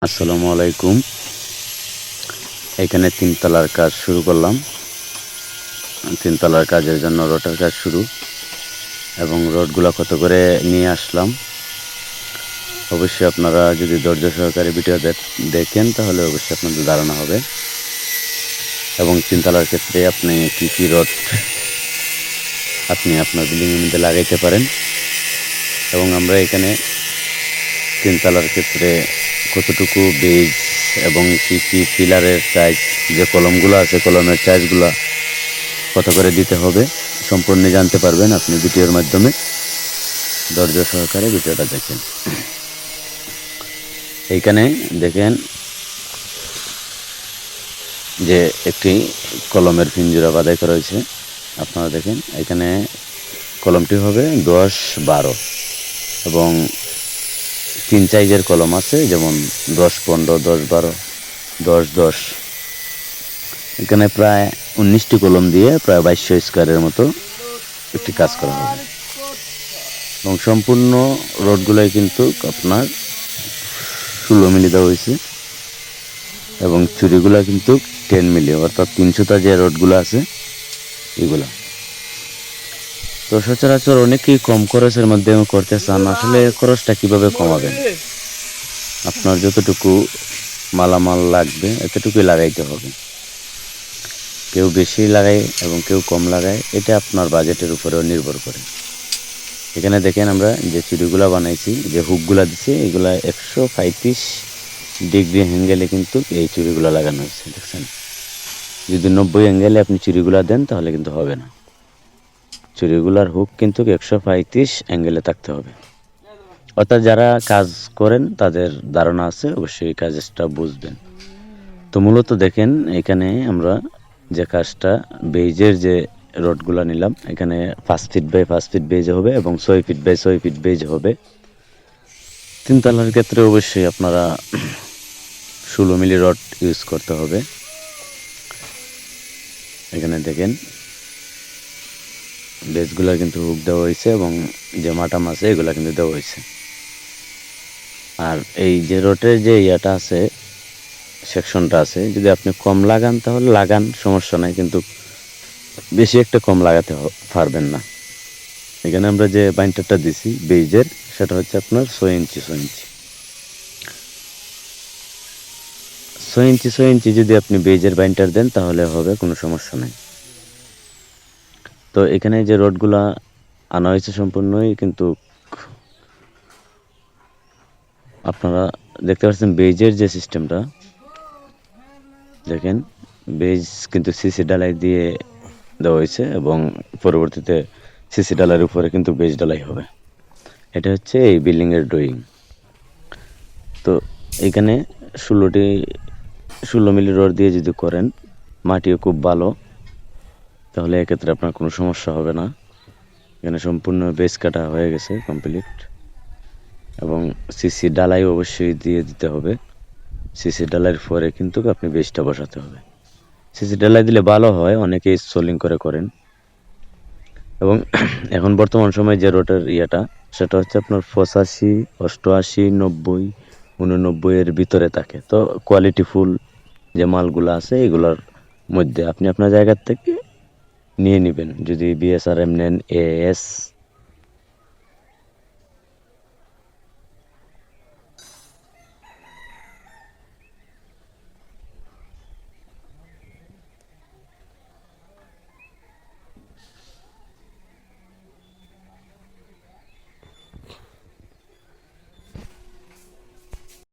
আসসালামু আলাইকুম। এখানে তিনতলার কাজ শুরু করলাম। তিনতলার কাজের জন্য রডের কাজ শুরু এবং রডগুলা কত করে নিয়ে আসলাম। অবশ্যই আপনারা যদি ধৈর্য সহকারে ভিডিও দেখেন তাহলে অবশ্যই আপনাদের ধারণা হবে এবং তিনতলার ক্ষেত্রে আপনি কি রড আপনি আপনার বিল্ডিংয়ের মধ্যে লাগাইতে পারেন এবং আমরা এখানে তিনতলার ক্ষেত্রে কতটুকু বেজ এবং কি পিলারের সাইজ, যে কলমগুলো আছে কলমের সাইজগুলো কত করে দিতে হবে সম্পূর্ণ জানতে পারবেন আপনি ভিডিওর মাধ্যমে। ধৈর্য সহকারে ভিডিওটা দেখেন। এইখানে দেখেন যে একটি কলমের পিঞ্জরা বাঁধাই করা হয়েছে। আপনারা দেখেন এখানে কলমটি হবে 10-12 এবং 3 সাইজের কলম আছে, যেমন 10-15, 10-12, 10-10। এখানে প্রায় 19টি কলম দিয়ে প্রায় 2200 স্কোয়ারের মতো একটি কাজ করা হবে এবং সম্পূর্ণ রডগুলোই কিন্তু আপনার 16 মিলি দেওয়া হয়েছে এবং চুরিগুলো কিন্তু 10 মিলি, অর্থাৎ 300টা যে রডগুলো আছে এগুলা। তো সচরাচর অনেকেই কম খরচের মধ্যে করতে চান। আসলে খরচটা কিভাবে কমাবেন? আপনার যতটুকু মালামাল লাগবে এতটুকুই লাগাইতে হবে। কেউ বেশি লাগায় এবং কেউ কম লাগায়, এটা আপনার বাজেটের উপরেও নির্ভর করে। এখানে দেখেন আমরা যে চুরিগুলা বানাইছি, যে হুকগুলা দিছি, এগুলা 135 ডিগ্রি অ্যাঙ্গেলে কিন্তু এই চুরিগুলা লাগানো হয়েছে। দেখছেন, যদি 90 অ্যাঙ্গেলে আপনি চুরিগুলা দেন তাহলে কিন্তু হবে না। চুরিগুলার হুক কিন্তু 135 অ্যাঙ্গেলে থাকতে হবে। অর্থাৎ যারা কাজ করেন তাদের ধারণা আছে, অবশ্যই এই কাজটা বুঝবেন। তো মূলত দেখেন এখানে আমরা যে কাজটা বেজের যে রডগুলা নিলাম, এখানে 5 ফিট বাই 5 ফিট বেজ হবে এবং 6 ফিট বাই 6 ফিট বেজ হবে। তিনতলার ক্ষেত্রে অবশ্যই আপনারা 16 মিলি রড ইউজ করতে হবে। এখানে দেখেন বেজগুলা কিন্তু হুক দেওয়া হয়েছে এবং যে মাটাম আছে এগুলা কিন্তু দেওয়া হয়েছে। আর এই যে রডের যে ইয়াটা আছে, সেকশনটা আছে, যদি আপনি কম লাগান তাহলে লাগান, সমস্যা নাই, কিন্তু বেশি একটা কম লাগাতে পারবেন না। এখানে আমরা যে বাইন্ডারটা দিছি বেজের, সেটা হচ্ছে আপনার 6 ইঞ্চি 6 ইঞ্চি 6 ইঞ্চি 6 ইঞ্চি যদি আপনি বেজের বাইন্ডার দেন তাহলে হবে, কোনো সমস্যা নাই। তো এখানে যে রডগুলা আনা হয়েছে সম্পূর্ণই কিন্তু আপনারা দেখতে পাচ্ছেন বেজের যে সিস্টেমটা, দেখেন বেজ কিন্তু সিসি ডালাই দিয়ে দেওয়া হয়েছে এবং পরবর্তীতে সিসি ডালার উপরে কিন্তু বেজ ডালাই হবে। এটা হচ্ছে এই বিল্ডিংয়ের ড্রয়িং। তো এইখানে 16 মিলি রড দিয়ে যদি করেন, মাটিও খুব ভালো, তাহলে এক্ষেত্রে আপনার কোনো সমস্যা হবে না। এখানে সম্পূর্ণ বেজ কাটা হয়ে গেছে কমপ্লিট এবং সিসি ডালাই অবশ্যই দিয়ে দিতে হবে। সিসি ডালাইয়ের পরে কিন্তু আপনি বেজটা বসাতে হবে। সিসি ডালাই দিলে ভালো হয়, অনেকেই সোলিং করেন এবং এখন বর্তমান সময়ে যে রোডের ইয়েটা, সেটা হচ্ছে আপনার 85, 88, 90, 89 এর ভিতরে থাকে। তো কোয়ালিটি ফুল যে মালগুলো আছে এগুলোর মধ্যে আপনি আপনার জায়গার থেকে নিয়ে নেবেন। যদি বিএসআরএম নেন, এএস